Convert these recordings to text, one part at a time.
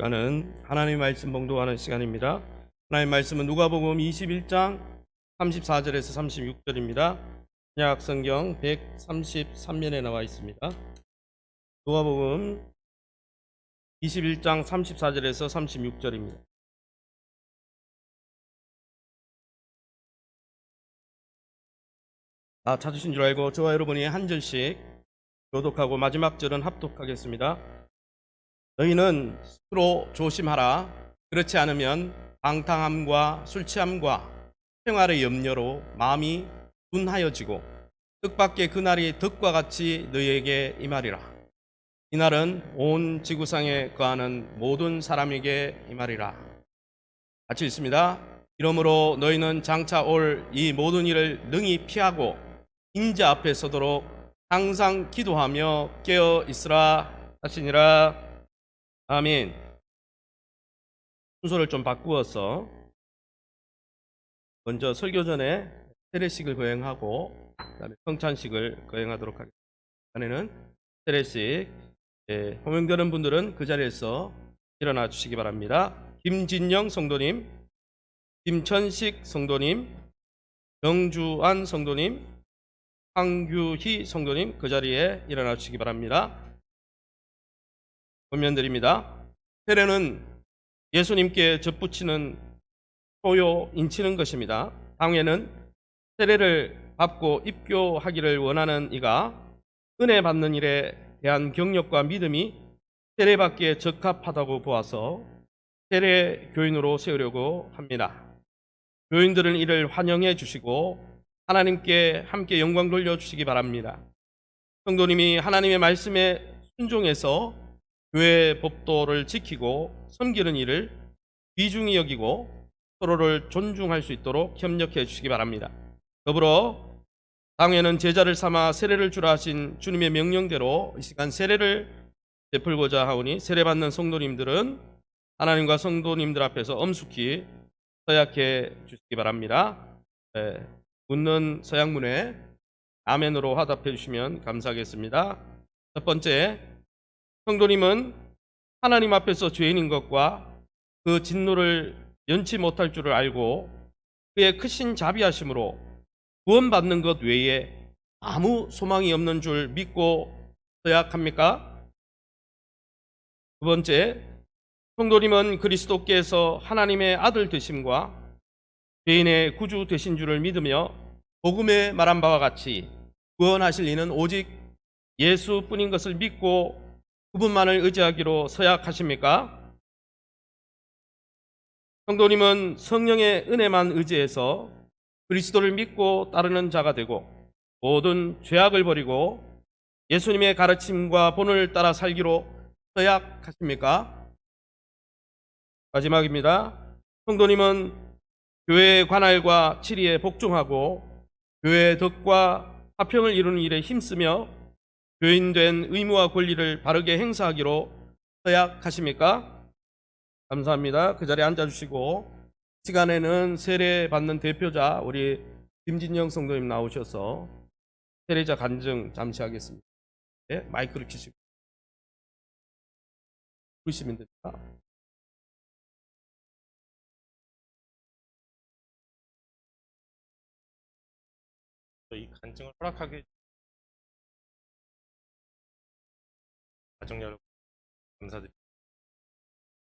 시간은 하나님의 말씀 봉독하는 시간입니다. 하나님의 말씀은 누가복음 21장 34절에서 36절입니다. 신약 성경 133면에 나와 있습니다. 누가복음 21장 34절에서 36절입니다. 찾으신 줄 알고 저와 여러분이 한 절씩 교독하고 마지막 절은 합독하겠습니다. 너희는 스스로 조심하라. 그렇지 않으면 방탕함과 술취함과 생활의 염려로 마음이 둔하여지고 뜻밖의 그날이 덕과 같이 너희에게 임하리라. 이날은 온 지구상에 거하는 모든 사람에게 임하리라. 같이 읽습니다. 이러므로 너희는 장차 올 이 모든 일을 능히 피하고 인자 앞에 서도록 항상 기도하며 깨어 있으라 하시니라. 아멘. 순서를 좀 바꾸어서 먼저 설교 전에 세례식을 거행하고 그다음에 성찬식을 거행하도록 하겠습니다. 안에는 세례식 호명되는 분들은 그 자리에서 일어나 주시기 바랍니다. 김진영 성도님, 김천식 성도님, 정주안 성도님, 황규희 성도님 그 자리에 일어나 주시기 바랍니다. 권면드립니다. 세례는 예수님께 접붙이는 소요 인치는 것입니다. 당회는 세례를 받고 입교하기를 원하는 이가 은혜 받는 일에 대한 경력과 믿음이 세례받기에 적합하다고 보아서 세례 교인으로 세우려고 합니다. 교인들은 이를 환영해 주시고 하나님께 함께 영광 돌려주시기 바랍니다. 성도님이 하나님의 말씀에 순종해서 교회 법도를 지키고 섬기는 일을 귀중히 여기고 서로를 존중할 수 있도록 협력해 주시기 바랍니다. 더불어 당회는 제자를 삼아 세례를 주라 하신 주님의 명령대로 이 시간 세례를 베풀고자 하오니 세례받는 성도님들은 하나님과 성도님들 앞에서 엄숙히 서약해 주시기 바랍니다. 묻는 서약문에 아멘으로 화답해 주시면 감사하겠습니다. 첫 번째, 성도님은 하나님 앞에서 죄인인 것과 그 진노를 면치 못할 줄을 알고 그의 크신 자비하심으로 구원받는 것 외에 아무 소망이 없는 줄 믿고 서약합니까? 두 번째, 성도님은 그리스도께서 하나님의 아들 되심과 죄인의 구주 되신 줄을 믿으며 복음에 말한 바와 같이 구원하실 이는 오직 예수뿐인 것을 믿고 그분만을 의지하기로 서약하십니까? 성도님은 성령의 은혜만 의지해서 그리스도를 믿고 따르는 자가 되고 모든 죄악을 버리고 예수님의 가르침과 본을 따라 살기로 서약하십니까? 마지막입니다. 성도님은 교회의 관할과 치리에 복종하고 교회의 덕과 화평을 이루는 일에 힘쓰며 교인된 의무와 권리를 바르게 행사하기로 서약하십니까? 감사합니다. 그 자리에 앉아주시고 시간에는 세례 받는 대표자 우리 김진영 성도님 나오셔서 세례자 간증 잠시 하겠습니다. 네, 마이크를 켜시고 부르시면 됩니다. 이 간증을 허락하게 가정 여러분 감사드립니다.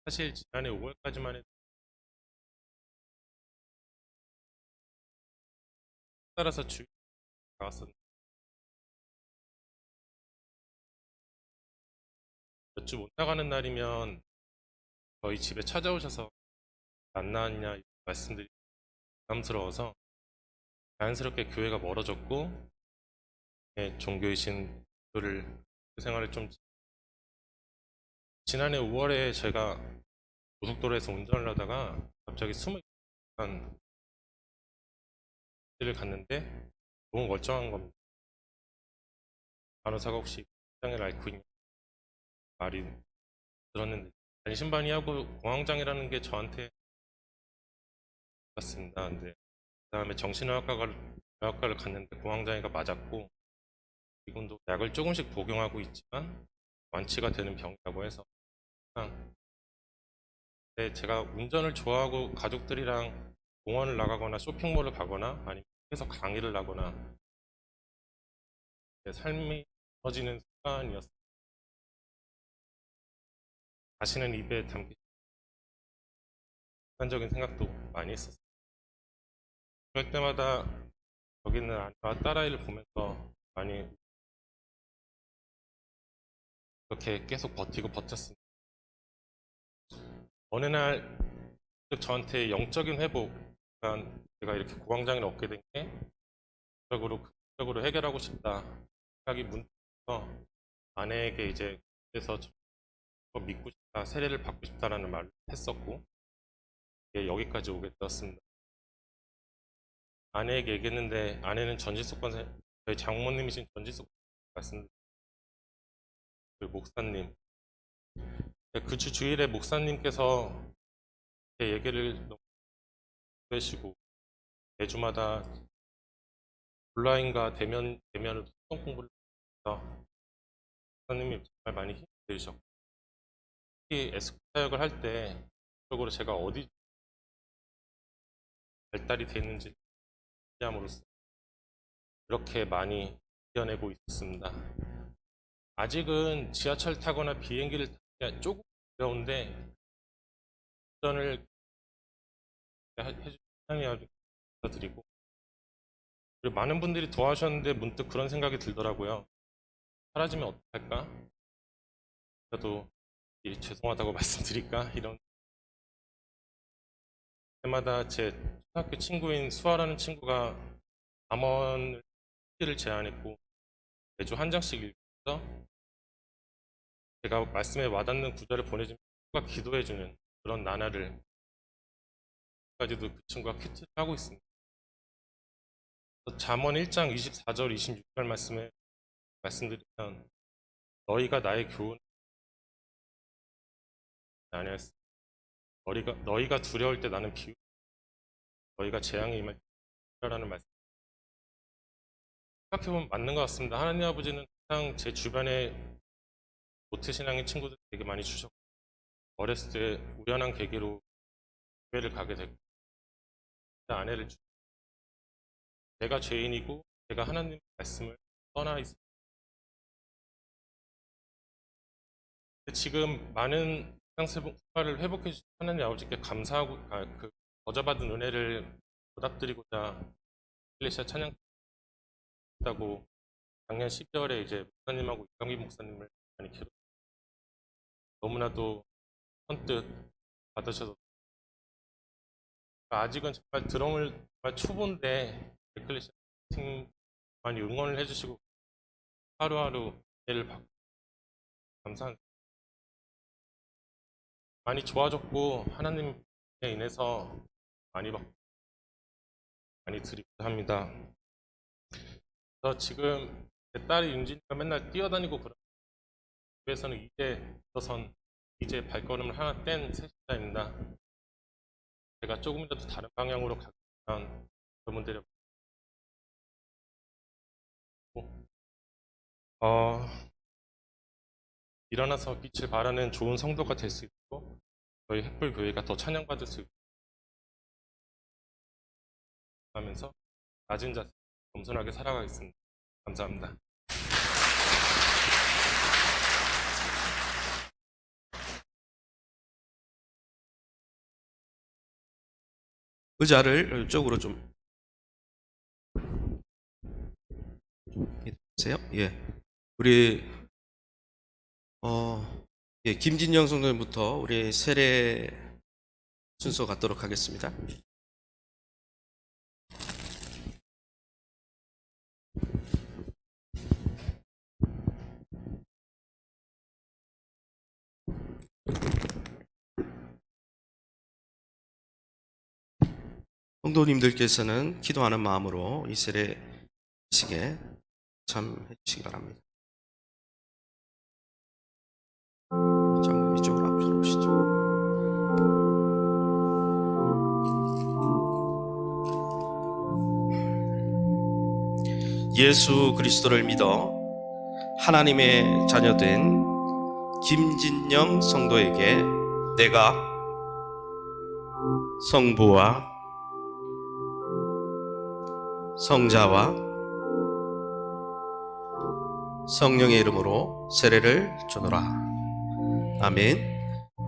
사실 지난해 5월까지만 해도 따라서 주일 나왔었는데 몇 주 못 나가는 날이면 저희 집에 찾아오셔서 안 나왔냐 말씀드리기 부담스러워서 자연스럽게 교회가 멀어졌고 종교이신 분들을 그 생활을 좀 지난해 5월에 제가 고속도로에서 운전을 하다가 갑자기 숨을 를 갔는데 너무 멀쩡한 겁니다. 간호사가 혹시 장애를 앓고 있냐 말이 들었는데 반신반의하고 공황장애라는 게 저한테 같습니다. 근데 그 다음에 정신의학과를 갔는데 공황장애가 맞았고 지금도 약을 조금씩 복용하고 있지만 완치가 되는 병이라고 해서 네, 제가 운전을 좋아하고 가족들이랑 공원을 나가거나 쇼핑몰을 가거나 아니면 해서 강의를 하거나 제 삶이 무너지는 순간이었어요. 다시는 입에 담기 극단적인 생각도 많이 했었어요. 그럴 때마다 여기 있는 아내와 딸아이를 보면서 많이 그렇게 계속 버텼습니다. 어느 날 저한테 영적인 회복, 그러니까 제가 이렇게 고광장애를 얻게 된 게 극적으로 해결하고 싶다 생각이 문득 들어서 아내에게 이제 그래서 믿고 싶다, 세례를 받고 싶다라는 말을 했었고 이게 여기까지 오게 되었습니다. 아내에게 얘기했는데 아내는 전지속관 저희 장모님이신 전지속관 말씀드렸어요. 그 목사님, 그 주일에 목사님께서 제 얘기를 너무 해주시고 매주마다 온라인과 대면으로 성경 공부를 해서 목사님이 정말 많이 힘이 되셨고 특히 에스쿠 사역을 할 때 적으로 제가 어디 발달이 되는지 함으로써 이렇게 많이 이겨내고 있습니다. 아직은 지하철 타거나 비행기를 타기가 조금 어려운데 운전을 해주신 하나님 감사드리고 그리고 많은 분들이 도와주셨는데 문득 그런 생각이 들더라고요. 사라지면 어떡할까? 저도 죄송하다고 말씀드릴까? 이런 때마다 제 초등학교 친구인 수아라는 친구가 잠언을 제안했고 매주 한 장씩 읽어서 제가 말씀에 와닿는 구절을 보내주면 친구가 기도해주는 그런 나날을 까지도 그 친구가 큐티를 하고 있습니다. 잠언 1장 24절 26절 말씀에 말씀드리면 너희가 나의 교훈을 아니었으니 너희가 두려울 때 나는 비웃 너희가 재앙에 임할 때라는 말씀 생각해보면 맞는 것 같습니다. 하나님 아버지는 항상 제 주변에 모태신앙의 친구들 되게 많이 주셨고 어렸을 때 우연한 계기로 교회를 가게 됐고 아내를 주셨고 내가 죄인이고 제가 하나님의 말씀을 떠나 있습니다. 지금 많은 생활을 회복해 주신 하나님 아버지께 감사하고 그 거저받은 은혜를 보답드리고자 ეკლეს시아 찬양 다고 작년 12월에 이제 목사님하고 이강기 목사님을 많이 기록 너무나도 선뜻 받으셔서 아직은 정말 드럼을 정말 초보인데 에클레시아 팀 많이 응원을 해주시고 하루하루 은혜를 받고 감사한 많이 좋아졌고 하나님에 인해서 많이 받고 많이 드리고자 합니다. 그래서 지금 제 딸이 윤진이가 맨날 뛰어다니고 그런 집에서는 이제 발걸음을 하나 뗀 셋째입니다. 제가 조금이라도 다른 방향으로 가면 여러분들이 일어나서 빛을 발하는 좋은 성도가 될 수 있고 저희 햇불 교회가 더 찬양받을 수 있고 하면서 낮은 자세 겸손하게 살아가겠습니다. 감사합니다. 의자를 이쪽으로 좀 해주세요. 예, 우리 예, 김진영 성도님부터 우리 세례 순서 갖도록 하겠습니다. 성도님들께서는 기도하는 마음으로 이 세례식에 참해 주시기 바랍니다. 자, 이쪽으로 앞으로 오시죠. 예수 그리스도를 믿어 하나님의 자녀된 김진영 성도에게 내가 성부와 성자와 성령의 이름으로 세례를 주노라. 아멘.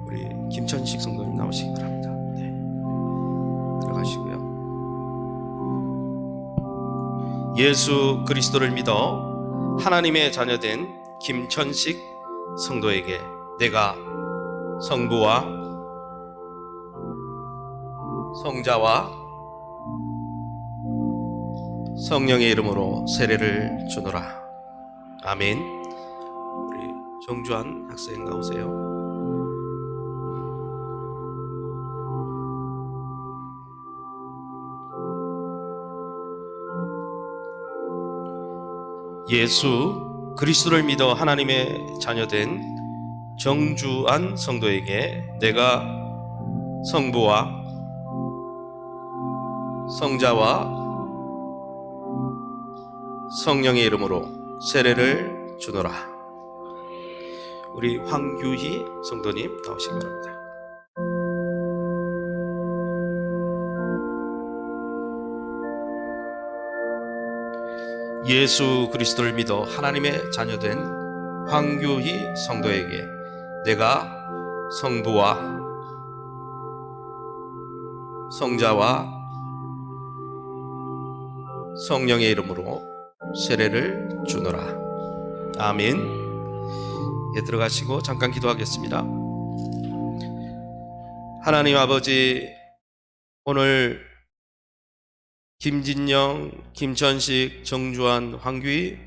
우리 김천식 성도님 나오시기 바랍니다. 네. 들어가시고요. 예수 그리스도를 믿어 하나님의 자녀된 김천식 성도에게 내가 성부와 성자와 성령의 이름으로 세례를 주노라. 아멘. 우리 정주한 학생 나오세요. 예수 그리스도를 믿어 하나님의 자녀된 정주한 성도에게 내가 성부와 성자와 성령의 이름으로 세례를 주노라. 우리 황규희 성도님 나오시기 바랍니다. 예수 그리스도를 믿어 하나님의 자녀된 황규희 성도에게 내가 성부와 성자와 성령의 이름으로 세례를 주노라. 아멘. 예, 들어가시고 잠깐 기도하겠습니다. 하나님 아버지, 오늘 김진영, 김천식, 정주한, 황규희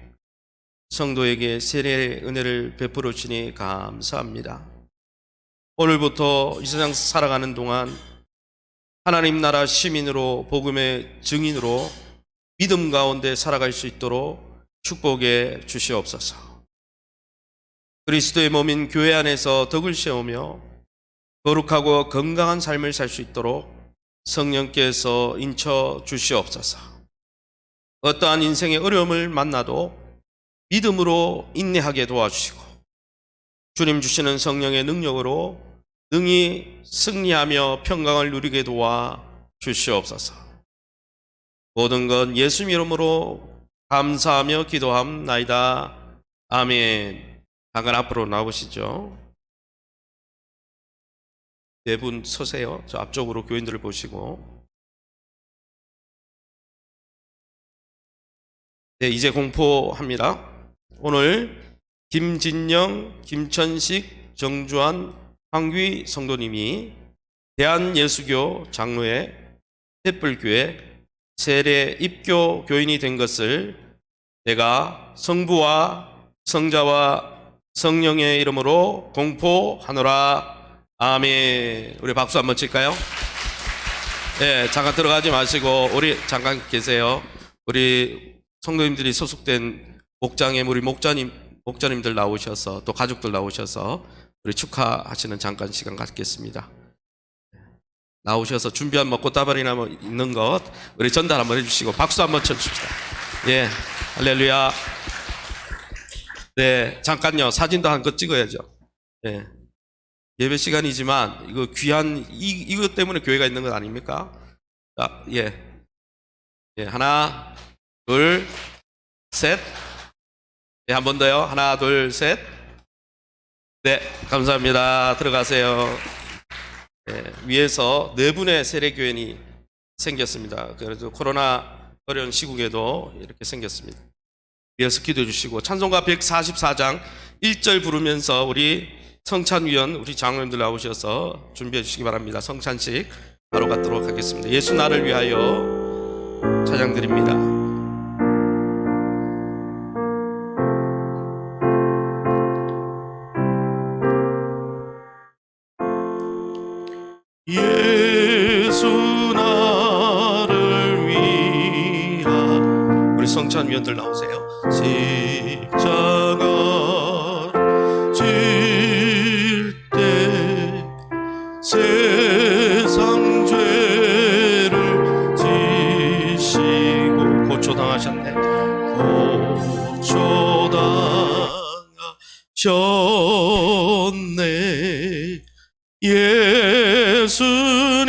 성도에게 세례의 은혜를 베풀어 주시니 감사합니다. 오늘부터 이 세상 살아가는 동안 하나님 나라 시민으로 복음의 증인으로 믿음 가운데 살아갈 수 있도록 축복해 주시옵소서. 그리스도의 몸인 교회 안에서 덕을 세우며 거룩하고 건강한 삶을 살 수 있도록 성령께서 인쳐 주시옵소서. 어떠한 인생의 어려움을 만나도 믿음으로 인내하게 도와주시고 주님 주시는 성령의 능력으로 능히 승리하며 평강을 누리게 도와 주시옵소서. 모든 건 예수 이름으로 감사하며 기도함나이다. 아멘. 잠깐 앞으로 나오시죠. 네 분 서세요. 저 앞쪽으로 교인들을 보시고. 네, 이제 공포합니다. 오늘 김진영, 김천식, 정주한, 황규희 성도님이 대한예수교 장로회 횃불교회 세례 입교 교인이 된 것을 내가 성부와 성자와 성령의 이름으로 공포하노라. 아멘. 우리 박수 한번 칠까요? 네, 잠깐 들어가지 마시고 우리 잠깐 계세요. 우리 성도님들이 소속된 목장에 우리 목자님들 나오셔서 또 가족들 나오셔서 우리 축하하시는 잠깐 시간 갖겠습니다. 나오셔서 준비한 먹고 따발이나 뭐 있는 것 우리 전달 한번 해주시고 박수 한번 쳐줍시다. 예, 할렐루야. 네, 잠깐요. 사진도 한 컷 찍어야죠. 예. 예배 시간이지만 이거 귀한 이것 때문에 교회가 있는 것 아닙니까? 자, 예. 예, 하나, 둘, 셋. 예, 한 번 더요. 하나, 둘, 셋. 네, 감사합니다. 들어가세요. 예, 위에서 네 분의 세례교인이 생겼습니다. 그래도 코로나 어려운 시국에도 이렇게 생겼습니다. 위에서 기도해 주시고 찬송가 144장 1절 부르면서 우리 성찬위원 우리 장로님들 나오셔서 준비해 주시기 바랍니다. 성찬식 바로 갖도록 하겠습니다. 예수 나를 위하여 찬양드립니다. 예수 나를 위하여 우리 성찬위원들 나오세요. 십자가 세상 죄를 지시고 고초당하셨네. 고초당하셨네. 예수님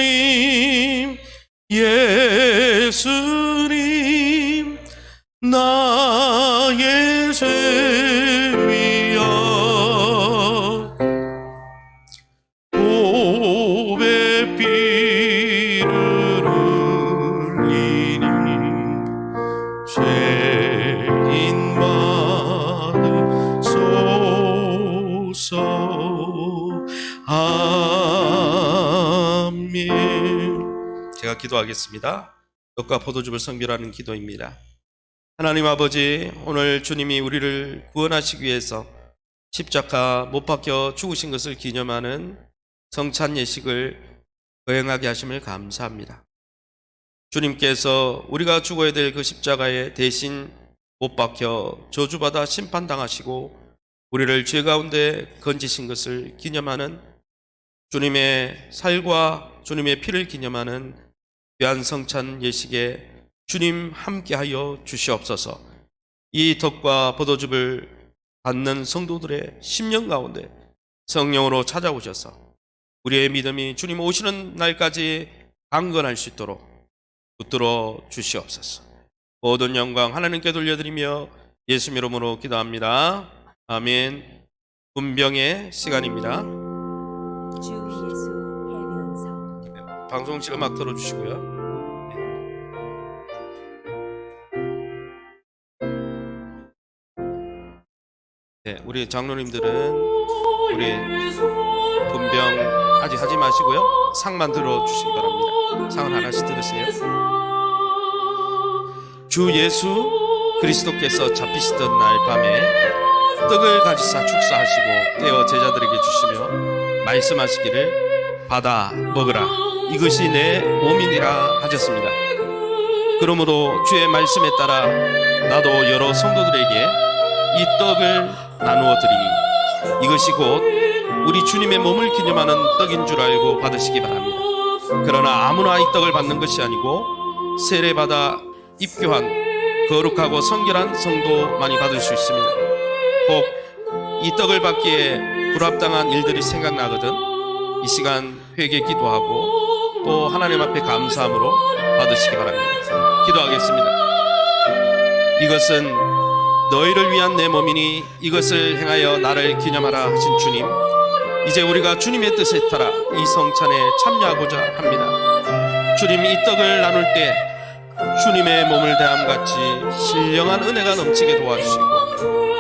주옵소서. 아멘. 제가 기도하겠습니다. 떡과 포도즙을 성별하는 기도입니다. 하나님 아버지, 오늘 주님이 우리를 구원하시기 위해서 십자가 못 박혀 죽으신 것을 기념하는 성찬 예식을 거행하게 하심을 감사합니다. 주님께서 우리가 죽어야 될 그 십자가에 대신 못 박혀 저주받아 심판당하시고 우리를 죄 가운데 건지신 것을 기념하는 주님의 살과 주님의 피를 기념하는 귀한 성찬 예식에 주님 함께하여 주시옵소서. 이 덕과 포도즙을 받는 성도들의 심령 가운데 성령으로 찾아오셔서 우리의 믿음이 주님 오시는 날까지 강건할 수 있도록 붙들어 주시옵소서. 모든 영광 하나님께 돌려드리며 예수 이름으로 기도합니다. 아멘. 분병의 시간입니다. 주 예수 해변서. 방송실 음악 틀어주시고요. 네, 우리 장로님들은 우리 분병 아직 하지 마시고요. 상만 들어주시기 바랍니다. 상을 하나씩 들으세요. 주 예수 그리스도께서 잡히시던 날 밤에 떡을 가지사 축사하시고 떼어 제자들에게 주시며 말씀하시기를 받아 먹으라, 이것이 내 몸이니라 하셨습니다. 그러므로 주의 말씀에 따라 나도 여러 성도들에게 이 떡을 나누어 드리니 이것이 곧 우리 주님의 몸을 기념하는 떡인 줄 알고 받으시기 바랍니다. 그러나 아무나 이 떡을 받는 것이 아니고 세례받아 입교한 거룩하고 성결한 성도만이 받을 수 있습니다. 혹 이 떡을 받기에 불합당한 일들이 생각나거든 이 시간 회개 기도하고 또 하나님 앞에 감사함으로 받으시기 바랍니다. 기도하겠습니다. 이것은 너희를 위한 내 몸이니 이것을 행하여 나를 기념하라 하신 주님, 이제 우리가 주님의 뜻에 따라 이 성찬에 참여하고자 합니다. 주님, 이 떡을 나눌 때 주님의 몸을 대함같이 신령한 은혜가 넘치게 도와주시고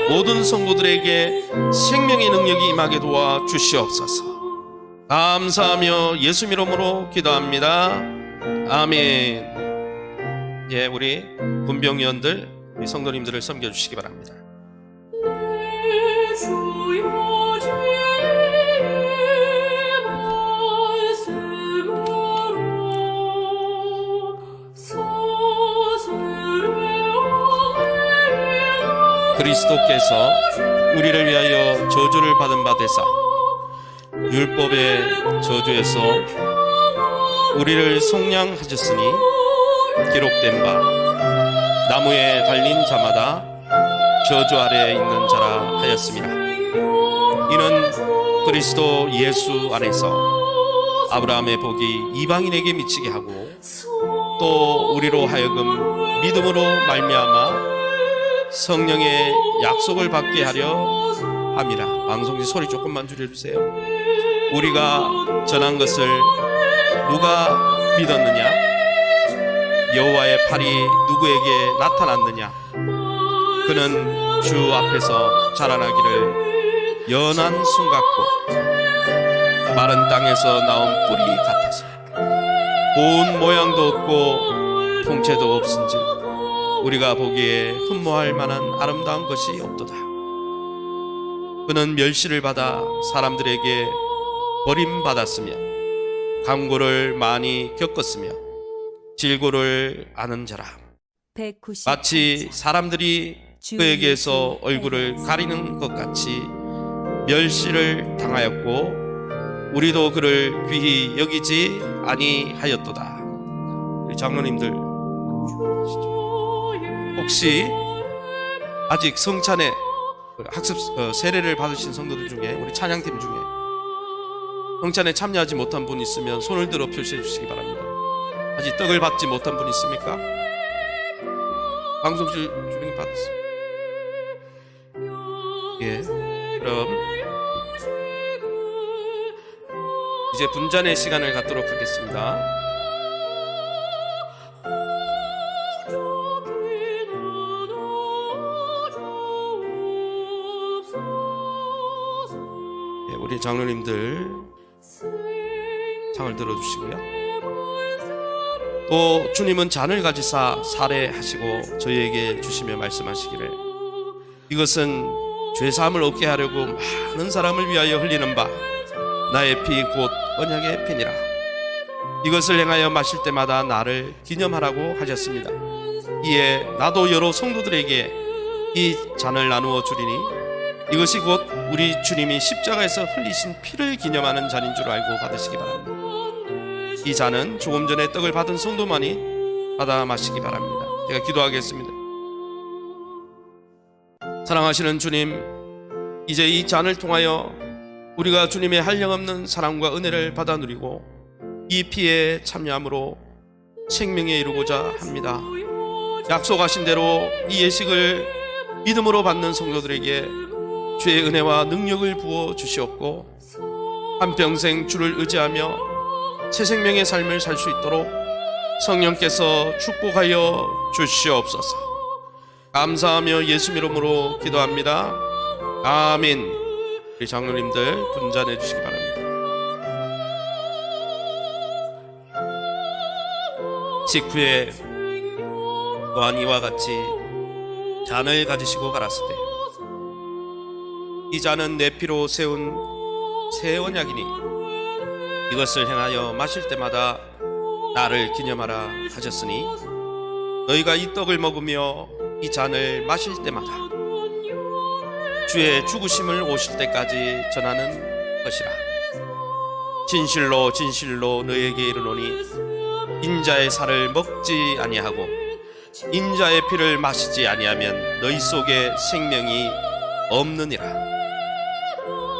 모든 성도들에게 생명의 능력이 임하게 도와주시옵소서. 감사하며 예수 이름으로 기도합니다. 아멘. 예, 우리 분병위원들, 우리 성도님들을 섬겨주시기 바랍니다. 그리스도께서 우리를 위하여 저주를 받은 바 되사 율법의 저주에서 우리를 속량하셨으니 기록된 바 나무에 달린 자마다 저주 아래에 있는 자라 하였습니다. 이는 그리스도 예수 안에서 아브라함의 복이 이방인에게 미치게 하고 또 우리로 하여금 믿음으로 말미암아 성령의 약속을 받게 하려 함이라. 방송지 소리 조금만 줄여주세요. 우리가 전한 것을 누가 믿었느냐? 여호와의 팔이 누구에게 나타났느냐? 그는 주 앞에서 자라나기를 연한 순 같고 마른 땅에서 나온 뿌리 같아서 고운 모양도 없고 통째도 없은즉 우리가 보기에 흠모할 만한 아름다운 것이 없도다. 그는 멸시를 받아 사람들에게 버림받았으며 강고를 많이 겪었으며 질고를 아는 자라. 마치 사람들이 그에게서 얼굴을 가리는 것 같이 멸시를 당하였고 우리도 그를 귀히 여기지 아니하였도다. 우리 장로님들, 혹시 아직 성찬에 학습 세례를 받으신 성도들 중에, 우리 찬양팀 중에 성찬에 참여하지 못한 분 있으면 손을 들어 표시해 주시기 바랍니다. 아직 떡을 받지 못한 분 있습니까? 방송실 주변에 받았습니다. 예, 그럼 이제 분잔의 시간을 갖도록 하겠습니다. 예, 우리 장로님들 상을 들어주시고요. 또 주님은 잔을 가지사 살해하시고 저희에게 주시며 말씀하시기를 이것은 죄사함을 얻게 하려고 많은 사람을 위하여 흘리는 바 나의 피 곧 언약의 피니라. 이것을 행하여 마실 때마다 나를 기념하라고 하셨습니다. 이에 나도 여러 성도들에게 이 잔을 나누어 주리니 이것이 곧 우리 주님이 십자가에서 흘리신 피를 기념하는 잔인 줄 알고 받으시기 바랍니다. 이 잔은 조금 전에 떡을 받은 성도만이 받아 마시기 바랍니다. 제가 기도하겠습니다. 사랑하시는 주님, 이제 이 잔을 통하여 우리가 주님의 한량없는 사랑과 은혜를 받아 누리고 이 피에 참여함으로 생명에 이루고자 합니다. 약속하신 대로 이 예식을 믿음으로 받는 성도들에게 주의 은혜와 능력을 부어 주시옵고 한평생 주를 의지하며 새 생명의 삶을 살 수 있도록 성령께서 축복하여 주시옵소서. 감사하며 예수 이름으로 기도합니다. 아멘. 우리 장로님들 분잔해 주시기 바랍니다. 식후에 또한 이와 같이 잔을 가지시고 가라사대 이 잔은 내 피로 세운 새 언약이니 이것을 행하여 마실 때마다 나를 기념하라 하셨으니 너희가 이 떡을 먹으며 이 잔을 마실 때마다 주의 죽으심을 오실 때까지 전하는 것이라. 진실로 진실로 너희에게 이르노니 인자의 살을 먹지 아니하고 인자의 피를 마시지 아니하면 너희 속에 생명이 없느니라.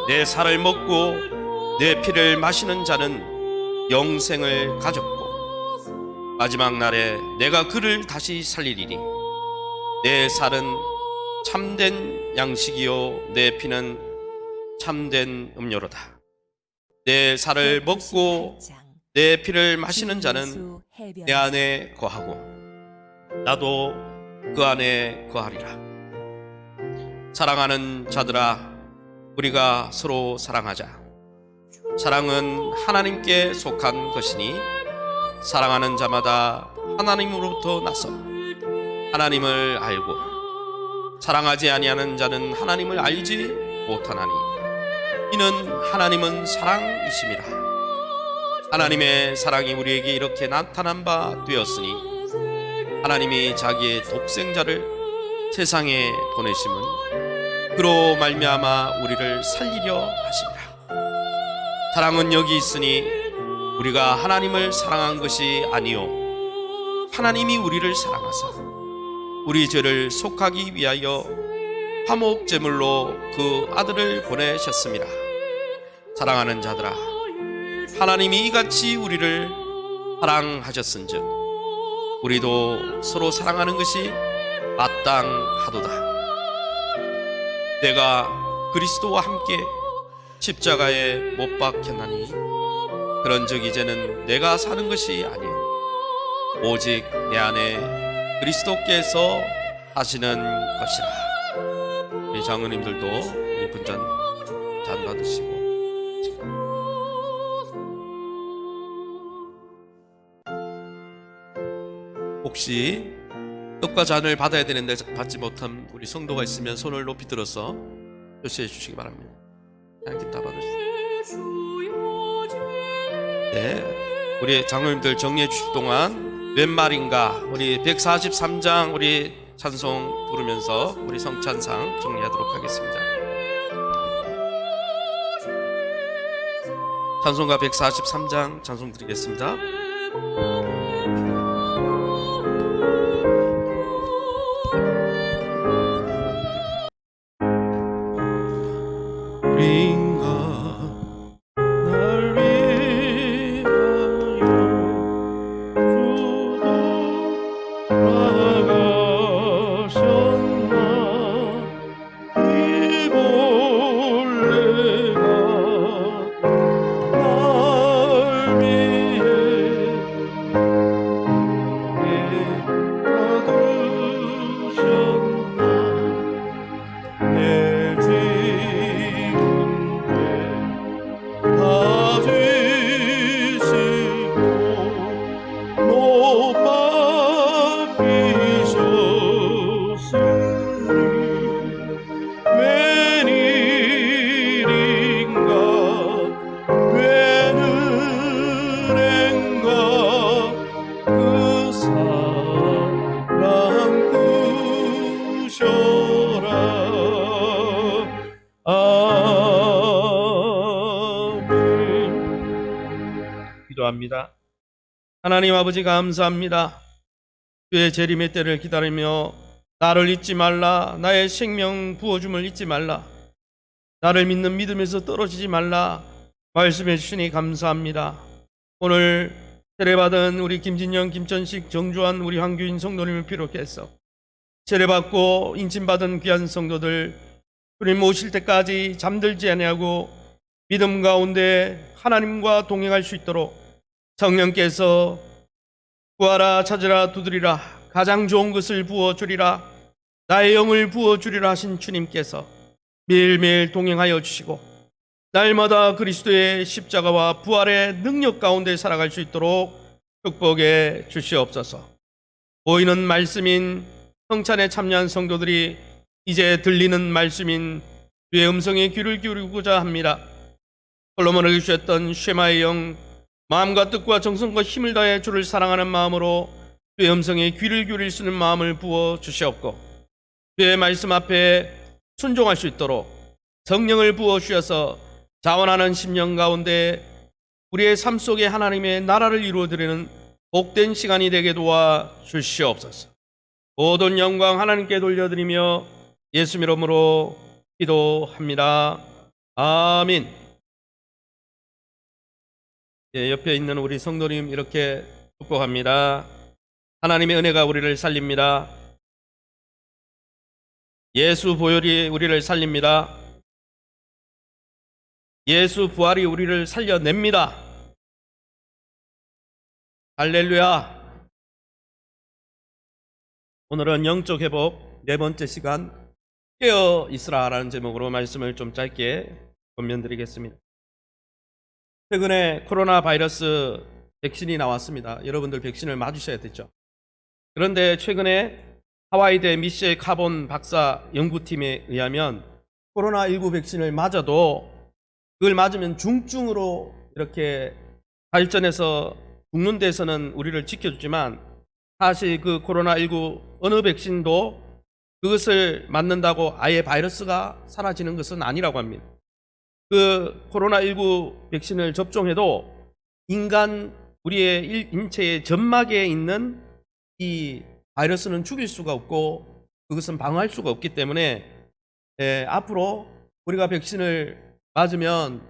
내 살을 먹고 내 피를 마시는 자는 영생을 가졌고 마지막 날에 내가 그를 다시 살리리니 내 살은 참된 양식이요 내 피는 참된 음료로다. 내 살을 먹고 내 피를 마시는 자는 내 안에 거하고 나도 그 안에 거하리라. 사랑하는 자들아, 우리가 서로 사랑하자. 사랑은 하나님께 속한 것이니 사랑하는 자마다 하나님으로부터 나서 하나님을 알고 사랑하지 아니하는 자는 하나님을 알지 못하나니 이는 하나님은 사랑이심이라. 하나님의 사랑이 우리에게 이렇게 나타난 바 되었으니 하나님이 자기의 독생자를 세상에 보내심은 그로 말미암아 우리를 살리려 하심이라. 사랑은 여기 있으니 우리가 하나님을 사랑한 것이 아니요 하나님이 우리를 사랑하사 우리 죄를 속하기 위하여 화목 제물로 그 아들을 보내셨습니다. 사랑하는 자들아, 하나님이 이같이 우리를 사랑하셨은즉 우리도 서로 사랑하는 것이 마땅하도다. 내가 그리스도와 함께 십자가에 못 박혔나니 그런즉 이제는 내가 사는 것이 아니요 오직 내 안에 그리스도께서 하시는 것이라. 우리 장로님들도 이 분잔 잔 받으시고 혹시 떡과 잔을 받아야 되는데 받지 못한 우리 성도가 있으면 손을 높이 들어서 표시해 주시기 바랍니다. 하나님 다 받으세요. 네, 우리 장로님들 정리해 주실 동안 웬 말인가 우리 143장 우리 찬송 부르면서 우리 성찬상 정리하도록 하겠습니다. 찬송가 143장 찬송 드리겠습니다. 기도합니다. 하나님 아버지 감사합니다. 주의 재림의 때를 기다리며 나를 잊지 말라, 나의 생명 부어줌을 잊지 말라, 나를 믿는 믿음에서 떨어지지 말라 말씀해 주시니 감사합니다. 오늘 세례받은 우리 김진영, 김천식, 정주환, 우리 황규인 성도님을 비롯해서 세례받고 인침받은 귀한 성도들 주님 오실 때까지 잠들지 아니하고 믿음 가운데 하나님과 동행할 수 있도록 성령께서 구하라, 찾으라, 두드리라, 가장 좋은 것을 부어주리라, 나의 영을 부어주리라 하신 주님께서 매일매일 동행하여 주시고 날마다 그리스도의 십자가와 부활의 능력 가운데 살아갈 수 있도록 축복해 주시옵소서. 보이는 말씀인 성찬에 참여한 성도들이 이제 들리는 말씀인 주의 음성에 귀를 기울이고자 합니다. 솔로몬에게 주셨던 쉐마의 영, 마음과 뜻과 정성과 힘을 다해 주를 사랑하는 마음으로 주의 음성에 귀를 기울일 수 있는 마음을 부어 주시옵고 주의 말씀 앞에 순종할 수 있도록 성령을 부어 주셔서 자원하는 심령 가운데 우리의 삶 속에 하나님의 나라를 이루어드리는 복된 시간이 되게 도와 주시옵소서. 모든 영광 하나님께 돌려드리며 예수 이름으로 기도합니다. 아멘. 옆에 있는 우리 성도님 이렇게 축복합니다. 하나님의 은혜가 우리를 살립니다. 예수 보혈이 우리를 살립니다. 예수 부활이 우리를 살려냅니다. 할렐루야. 오늘은 영적 회복 네 번째 시간 깨어 있으라라는 제목으로 말씀을 좀 짧게 권면드리겠습니다. 최근에 코로나 바이러스 백신이 나왔습니다. 여러분들 백신을 맞으셔야 됐죠. 그런데 최근에 하와이대 미셸 카본 박사 연구팀에 의하면 코로나19 백신을 맞아도 그걸 맞으면 중증으로 이렇게 발전해서 죽는 데서는 우리를 지켜주지만 사실 그 코로나19 어느 백신도 그것을 맞는다고 아예 바이러스가 사라지는 것은 아니라고 합니다. 그 코로나19 백신을 접종해도 인간 우리의 인체의 점막에 있는 이 바이러스는 죽일 수가 없고 그것은 방어할 수가 없기 때문에 앞으로 우리가 백신을 맞으면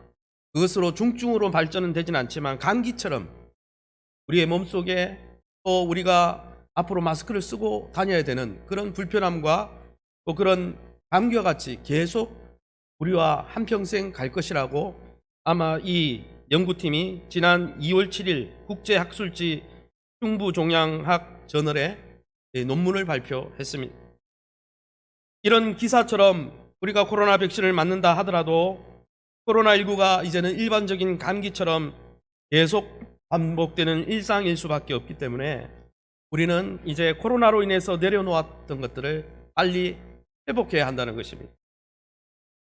그것으로 중증으로 발전은 되진 않지만 감기처럼 우리의 몸속에 또 우리가 앞으로 마스크를 쓰고 다녀야 되는 그런 불편함과 또 그런 감기와 같이 계속 우리와 한평생 갈 것이라고 아마 이 연구팀이 지난 2월 7일 국제학술지 흉부종양학 저널에 논문을 발표했습니다. 이런 기사처럼 우리가 코로나 백신을 맞는다 하더라도 코로나19가 이제는 일반적인 감기처럼 계속 반복되는 일상일 수밖에 없기 때문에 우리는 이제 코로나로 인해서 내려놓았던 것들을 빨리 회복해야 한다는 것입니다.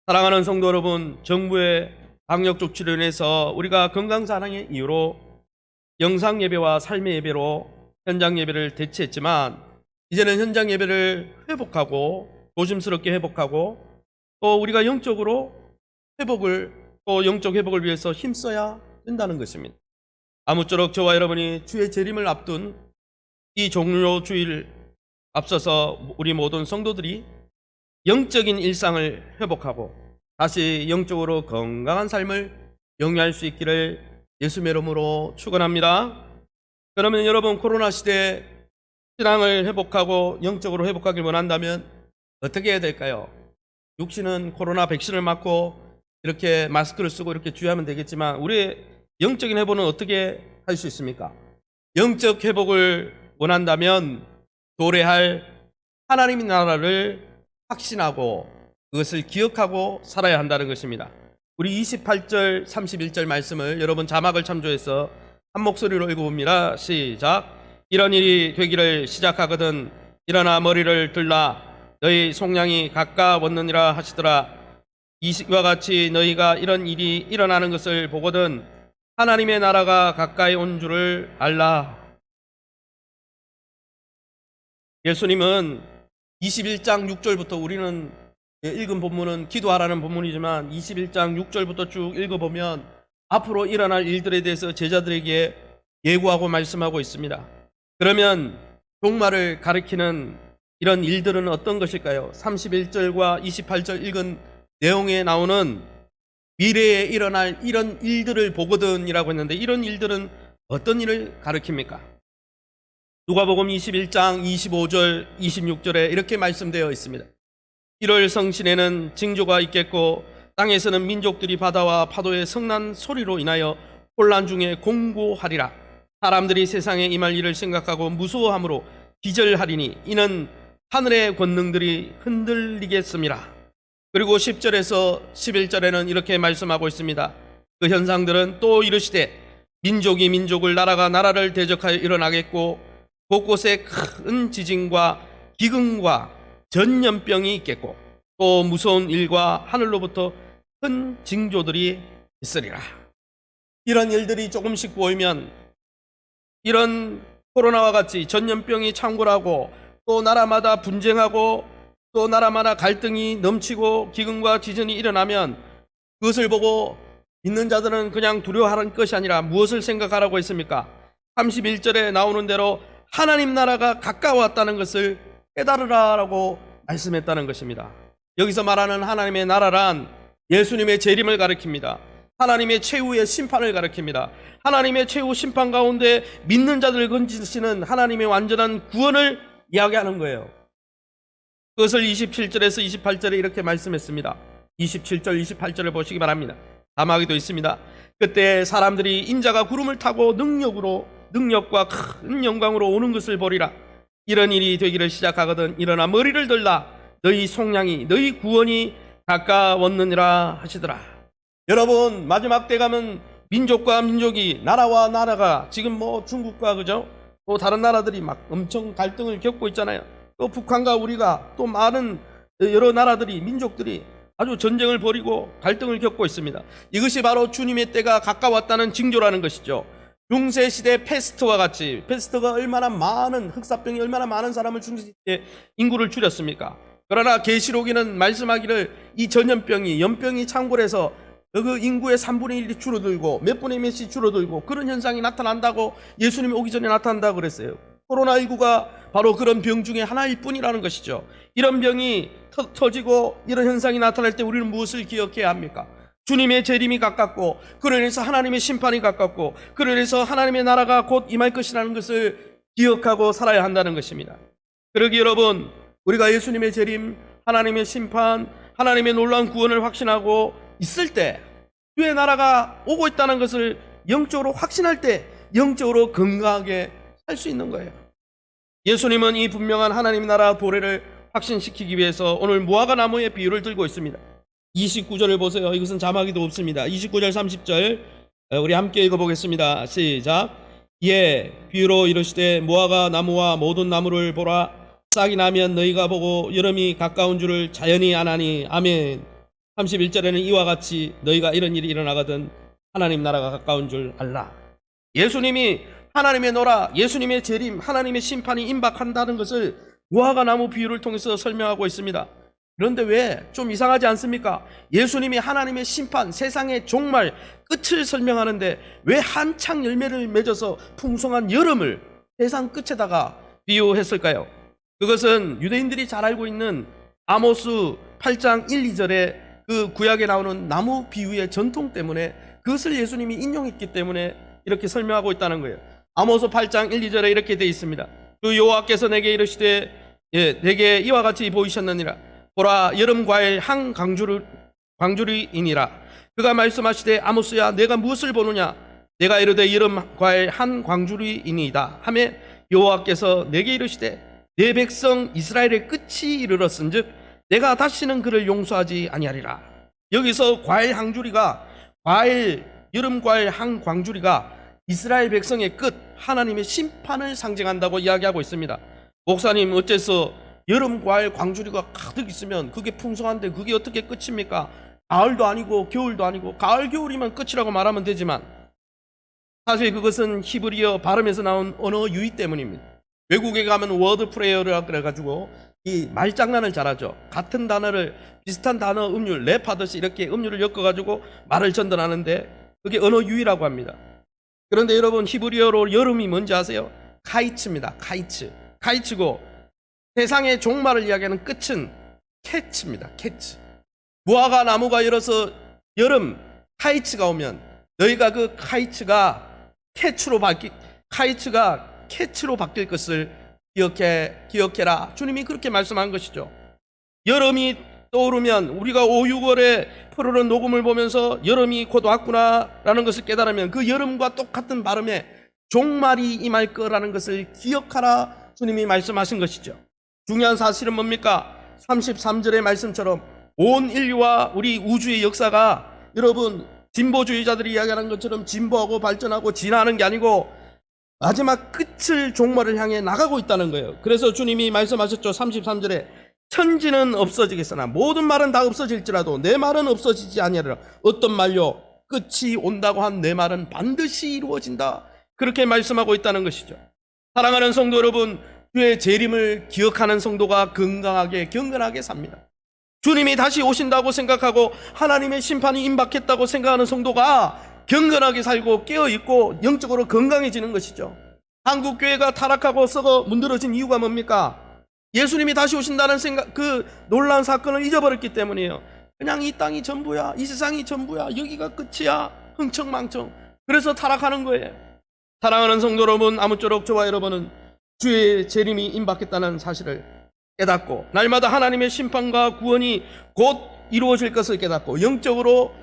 사랑하는 성도 여러분, 정부의 방역 조치로 인해서 우리가 건강사랑의 이유로 영상 예배와 삶의 예배로 현장 예배를 대체했지만 이제는 현장 예배를 회복하고 조심스럽게 회복하고 또 우리가 영적으로 회복을 또 영적 회복을 위해서 힘써야 된다는 것입니다. 아무쪼록 저와 여러분이 주의 재림을 앞둔 이 종료 주일 앞서서 우리 모든 성도들이 영적인 일상을 회복하고 다시 영적으로 건강한 삶을 영위할 수 있기를 예수의 이름으로 축원합니다. 그러면 여러분 코로나 시대에 신앙을 회복하고 영적으로 회복하길 원한다면 어떻게 해야 될까요? 육신은 코로나 백신을 맞고 이렇게 마스크를 쓰고 이렇게 주의하면 되겠지만 우리의 영적인 회복은 어떻게 할 수 있습니까? 영적 회복을 원한다면 도래할 하나님의 나라를 확신하고 그것을 기억하고 살아야 한다는 것입니다. 우리 28절 31절 말씀을 여러분 자막을 참조해서 한 목소리로 읽어봅니다. 시작. 이런 일이 되기를 시작하거든 일어나 머리를 들라 너희 속량이 가까웠느니라 하시더라. 이와 같이 너희가 이런 일이 일어나는 것을 보거든 하나님의 나라가 가까이 온 줄을 알라. 예수님은 21장 6절부터 우리는 읽은 본문은 기도하라는 본문이지만 21장 6절부터 쭉 읽어보면 앞으로 일어날 일들에 대해서 제자들에게 예고하고 말씀하고 있습니다. 그러면 종말을 가리키는 이런 일들은 어떤 것일까요? 31절과 28절 읽은 내용에 나오는 미래에 일어날 이런 일들을 보거든이라고 했는데, 이런 일들은 어떤 일을 가리킵니까? 누가복음 21장 25절 26절에 이렇게 말씀되어 있습니다. 1월 성신에는 징조가 있겠고 땅에서는 민족들이 바다와 파도의 성난 소리로 인하여 혼란 중에 공고하리라. 사람들이 세상에 임할 일을 생각하고 무서워함으로 기절하리니 이는 하늘의 권능들이 흔들리겠습니다. 그리고 10절에서 11절에는 이렇게 말씀하고 있습니다. 그 현상들은 또 이르시되 민족이 민족을, 나라가 나라를 대적하여 일어나겠고 곳곳에 큰 지진과 기근과 전염병이 있겠고 또 무서운 일과 하늘로부터 큰 징조들이 있으리라. 이런 일들이 조금씩 보이면, 이런 코로나와 같이 전염병이 창궐하고 또 나라마다 분쟁하고 또 나라마다 갈등이 넘치고 기근과 지진이 일어나면 그것을 보고 믿는 자들은 그냥 두려워하는 것이 아니라 무엇을 생각하라고 했습니까? 31절에 나오는 대로 하나님 나라가 가까웠다는 것을 깨달으라라고 말씀했다는 것입니다. 여기서 말하는 하나님의 나라란 예수님의 재림을 가리킵니다. 하나님의 최후의 심판을 가리킵니다. 하나님의 최후 심판 가운데 믿는 자들을 건지시는 하나님의 완전한 구원을 이야기하는 거예요. 그것을 27절에서 28절에 이렇게 말씀했습니다. 27절 28절을 보시기 바랍니다. 자막에도 있습니다. 그때 사람들이 인자가 구름을 타고 능력과 큰 영광으로 오는 것을 보리라. 이런 일이 되기를 시작하거든 일어나 머리를 들라. 너희 속량이, 너희 구원이 가까웠느니라 하시더라. 여러분, 마지막 때 가면 민족과 민족이, 나라와 나라가, 지금 뭐 중국과 그죠? 또 다른 나라들이 막 엄청 갈등을 겪고 있잖아요. 또 북한과 우리가, 또 많은 여러 나라들이, 민족들이 아주 전쟁을 벌이고 갈등을 겪고 있습니다. 이것이 바로 주님의 때가 가까웠다는 징조라는 것이죠. 중세시대 페스트와 같이, 페스트가 얼마나 많은, 흑사병이 얼마나 많은 사람을 중세시대 인구를 줄였습니까? 그러나 계시록에는 말씀하기를 이 전염병이, 연병이 창궐해서 그 인구의 3분의 1이 줄어들고 몇 분의 몇이 줄어들고 그런 현상이 나타난다고, 예수님이 오기 전에 나타난다고 그랬어요. 코로나19가 바로 그런 병 중에 하나일 뿐이라는 것이죠. 이런 병이 터지고 이런 현상이 나타날 때 우리는 무엇을 기억해야 합니까? 주님의 재림이 가깝고, 그로 인해서 하나님의 심판이 가깝고, 그로 인해서 하나님의 나라가 곧 임할 것이라는 것을 기억하고 살아야 한다는 것입니다. 그러기 여러분, 우리가 예수님의 재림, 하나님의 심판, 하나님의 놀라운 구원을 확신하고 있을 때, 주의 나라가 오고 있다는 것을 영적으로 확신할 때 영적으로 건강하게 살 수 있는 거예요. 예수님은 이 분명한 하나님 나라 도래를 확신시키기 위해서 오늘 무화과 나무의 비유를 들고 있습니다. 29절을 보세요. 이것은 자막이도 없습니다. 29절 30절 우리 함께 읽어보겠습니다. 시작. 예, 비유로 이르시되 무화과 나무와 모든 나무를 보라. 싹이 나면 너희가 보고 여름이 가까운 줄을 자연히 아나니. 아멘. 31절에는 이와 같이 너희가 이런 일이 일어나거든 하나님 나라가 가까운 줄 알라. 예수님이 하나님의 나라, 예수님의 재림, 하나님의 심판이 임박한다는 것을 무화과 나무 비유를 통해서 설명하고 있습니다. 그런데 왜 좀 이상하지 않습니까? 예수님이 하나님의 심판, 세상의 종말, 끝을 설명하는데 왜 한창 열매를 맺어서 풍성한 여름을 세상 끝에다가 비유했을까요? 그것은 유대인들이 잘 알고 있는 아모스 8장 1, 2절에 그 구약에 나오는 나무 비유의 전통 때문에, 그것을 예수님이 인용했기 때문에 이렇게 설명하고 있다는 거예요. 아모스 8장 1, 2절에 이렇게 되어 있습니다. 그 여호와께서 내게 이르시되 내게 이와 같이 보이셨느니라. 보라, 여름 과일 한 광주리이니라. 그가 말씀하시되 아모스야, 내가 무엇을 보느냐? 내가 이르되 여름 과일 한 광주리이니이다 하매 여호와께서 내게 이르시되 내 백성 이스라엘의 끝이 이르렀은즉 내가 다시는 그를 용서하지 아니하리라. 여기서 과일 한 주리가, 여름 과일 한 광주리가 이스라엘 백성의 끝, 하나님의 심판을 상징한다고 이야기하고 있습니다. 목사님, 어째서 여름 과일 광주리가 가득 있으면 그게 풍성한데 그게 어떻게 끝입니까? 가을도 아니고 겨울도 아니고, 가을 겨울이면 끝이라고 말하면 되지만 사실 그것은 히브리어 발음에서 나온 언어 유의 때문입니다. 외국에 가면 워드 프레이어라 그래가지고 이 말장난을 잘하죠. 같은 단어를, 비슷한 단어 음률 랩하듯이 이렇게 음률을 엮어가지고 말을 전달하는데, 그게 언어 유희라고 합니다. 그런데 여러분 히브리어로 여름이 뭔지 아세요? 카이츠입니다. 카이츠. 카이츠고 세상의 종말을 이야기하는 끝은 캐츠입니다. 캐츠. 무화과 나무가 열어서 여름 카이츠가 오면 너희가 그 카이츠가 캐츠로 바뀔 것을 기억해라. 주님이 그렇게 말씀한 것이죠. 여름이 떠오르면 우리가 5, 6월에 푸르른 녹음을 보면서 여름이 곧 왔구나라는 것을 깨달으면 그 여름과 똑같은 발음에 종말이 임할 거라는 것을 기억하라. 주님이 말씀하신 것이죠. 중요한 사실은 뭡니까? 33절의 말씀처럼 온 인류와 우리 우주의 역사가 여러분 진보주의자들이 이야기하는 것처럼 진보하고 발전하고 진화하는 게 아니고 마지막 끝을 종말을 향해 나가고 있다는 거예요. 그래서 주님이 말씀하셨죠. 33절에 천지는 없어지겠으나 모든 말은 다 없어질지라도 내 말은 없어지지 아니하리라. 어떤 말요? 끝이 온다고 한 내 말은 반드시 이루어진다. 그렇게 말씀하고 있다는 것이죠. 사랑하는 성도 여러분, 주의 재림을 기억하는 성도가 건강하게 경건하게 삽니다. 주님이 다시 오신다고 생각하고 하나님의 심판이 임박했다고 생각하는 성도가 경건하게 살고 깨어있고 영적으로 건강해지는 것이죠. 한국교회가 타락하고 썩어 문드러진 이유가 뭡니까? 예수님이 다시 오신다는 생각, 그 놀라운 사건을 잊어버렸기 때문이에요. 그냥 이 땅이 전부야, 이 세상이 전부야, 여기가 끝이야, 흥청망청. 그래서 타락하는 거예요. 사랑하는 성도 여러분, 아무쪼록 저와 여러분은 주의 재림이 임박했다는 사실을 깨닫고 날마다 하나님의 심판과 구원이 곧 이루어질 것을 깨닫고 영적으로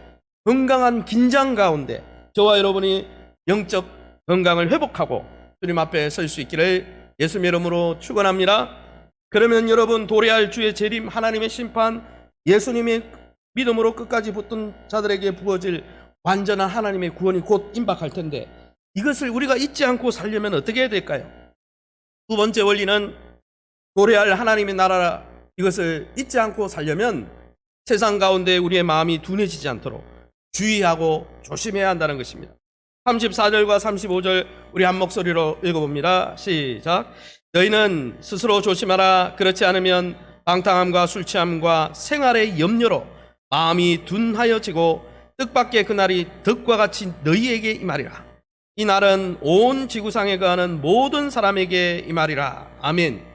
건강한 긴장 가운데 저와 여러분이 영적 건강을 회복하고 주님 앞에 설 수 있기를 예수님의 이름으로 축원합니다. 그러면 여러분 도래할 주의 재림, 하나님의 심판, 예수님의 믿음으로 끝까지 붙든 자들에게 부어질 완전한 하나님의 구원이 곧 임박할 텐데 이것을 우리가 잊지 않고 살려면 어떻게 해야 될까요? 두 번째 원리는 도래할 하나님의 나라, 이것을 잊지 않고 살려면 세상 가운데 우리의 마음이 둔해지지 않도록 주의하고 조심해야 한다는 것입니다. 34절과 35절 우리 한 목소리로 읽어봅니다. 시작. 너희는 스스로 조심하라. 그렇지 않으면 방탕함과 술 취함과 생활의 염려로 마음이 둔하여지고 뜻밖의 그날이 덕과 같이 너희에게 임하리라. 이 날은 온 지구상에 거하는 모든 사람에게 임하리라. 아멘.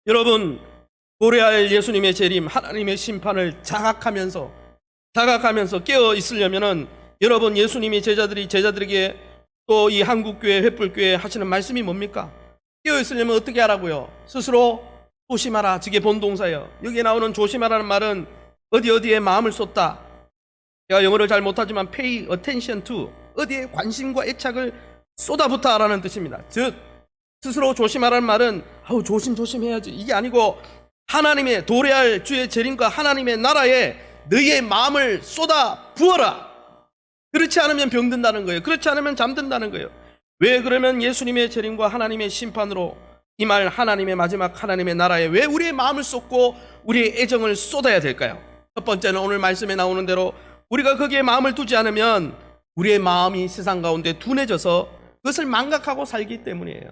여러분, 도래할 예수님의 재림, 하나님의 심판을 자각하면서 깨어 있으려면은 여러분 예수님이 제자들에게 또 이 한국교회 횃불교회 하시는 말씀이 뭡니까? 깨어 있으려면 어떻게 하라고요? 스스로 조심하라. 저게 본동사예요. 여기에 나오는 조심하라는 말은 어디에 마음을 쏟다. 제가 영어를 잘 못하지만 pay attention to, 어디에 관심과 애착을 쏟아붓다라는 뜻입니다. 즉 스스로 조심하라는 말은 조심해야지 이게 아니고 하나님의 도래할 주의 재림과 하나님의 나라에 너희의 마음을 쏟아 부어라. 그렇지 않으면 병든다는 거예요. 그렇지 않으면 잠든다는 거예요. 왜 그러면 예수님의 재림과 하나님의 심판으로 임할 하나님의 마지막 하나님의 나라에 왜 우리의 마음을 쏟고 우리의 애정을 쏟아야 될까요? 첫 번째는 오늘 말씀에 나오는 대로 우리가 거기에 마음을 두지 않으면 우리의 마음이 세상 가운데 둔해져서 그것을 망각하고 살기 때문이에요.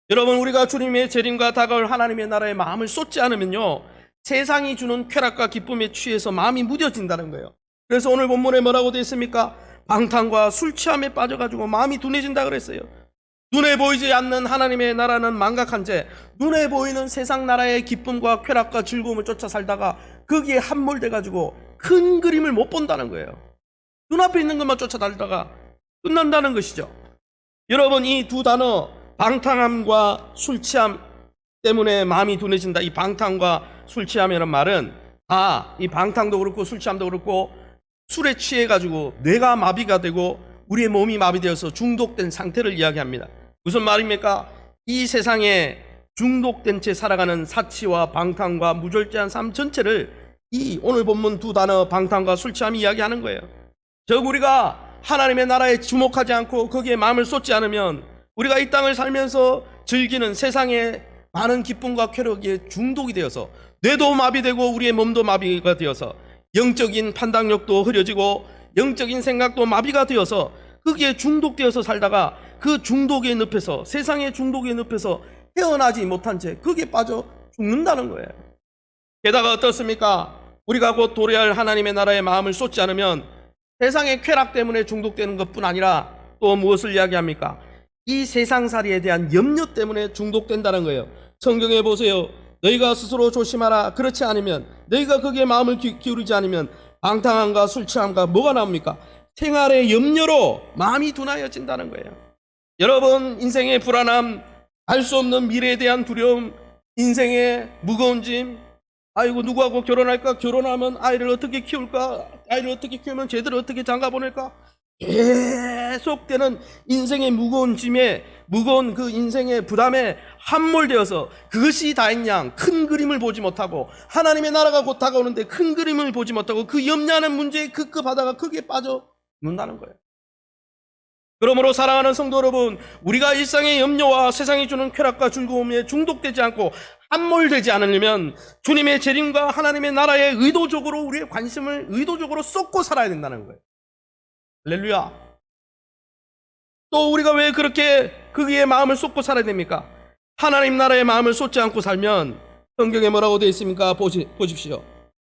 여러분, 우리가 주님의 재림과 다가올 하나님의 나라에 마음을 쏟지 않으면요 세상이 주는 쾌락과 기쁨에 취해서 마음이 무뎌진다는 거예요. 그래서 오늘 본문에 뭐라고 되어 있습니까? 방탕과 술 취함에 빠져가지고 마음이 둔해진다 그랬어요. 눈에 보이지 않는 하나님의 나라는 망각한 채 눈에 보이는 세상 나라의 기쁨과 쾌락과 즐거움을 쫓아 살다가 거기에 함몰돼가지고 큰 그림을 못 본다는 거예요. 눈앞에 있는 것만 쫓아다니다가 끝난다는 것이죠. 여러분, 이 두 단어 방탕함과 술 취함 때문에 마음이 둔해진다. 이 방탕과 술 취함이라는 말은 이 방탕도 그렇고 술 취함도 그렇고 술에 취해가지고 뇌가 마비가 되고 우리의 몸이 마비되어서 중독된 상태를 이야기합니다. 무슨 말입니까? 이 세상에 중독된 채 살아가는 사치와 방탕과 무절제한 삶 전체를 이 오늘 본문 두 단어 방탕과 술 취함이 이야기하는 거예요. 즉 우리가 하나님의 나라에 주목하지 않고 거기에 마음을 쏟지 않으면 우리가 이 땅을 살면서 즐기는 세상의 많은 기쁨과 쾌락에 중독이 되어서 뇌도 마비되고 우리의 몸도 마비가 되어서 영적인 판단력도 흐려지고 영적인 생각도 마비가 되어서 거기에 중독되어서 살다가 그 중독의 늪에서 세상의 중독의 늪에서 헤어나지 못한 채 거기에 빠져 죽는다는 거예요. 게다가 어떻습니까? 우리가 곧 도래할 하나님의 나라의 마음을 쏟지 않으면 세상의 쾌락 때문에 중독되는 것뿐 아니라 또 무엇을 이야기합니까? 이 세상살이에 대한 염려 때문에 중독된다는 거예요. 성경에 보세요. 너희가 스스로 조심하라. 그렇지 않으면, 너희가 거기에 마음을 기울이지 않으면 방탕함과 술 취함과 뭐가 나옵니까? 생활의 염려로 마음이 둔하여진다는 거예요. 여러분, 인생의 불안함, 알 수 없는 미래에 대한 두려움, 인생의 무거운 짐, 아이고 누구하고 결혼할까? 결혼하면 아이를 어떻게 키울까? 아이를 어떻게 키우면 쟤들을 어떻게 장가 보낼까? 계속되는 인생의 무거운 짐에, 무거운 그 인생의 부담에 함몰되어서 그것이 다인 양 큰 그림을 보지 못하고, 하나님의 나라가 곧 다가오는데 큰 그림을 보지 못하고 그 염려하는 문제에 급급하다가 거기에 빠져 눈다는 거예요. 그러므로 사랑하는 성도 여러분, 우리가 일상의 염려와 세상이 주는 쾌락과 즐거움에 중독되지 않고 함몰되지 않으려면 주님의 재림과 하나님의 나라에 의도적으로 우리의 관심을 의도적으로 쏟고 살아야 된다는 거예요. 할렐루야. 또 우리가 왜 그렇게 거기에 마음을 쏟고 살아야 됩니까? 하나님 나라의 마음을 쏟지 않고 살면 성경에 뭐라고 되어 있습니까? 보십시오.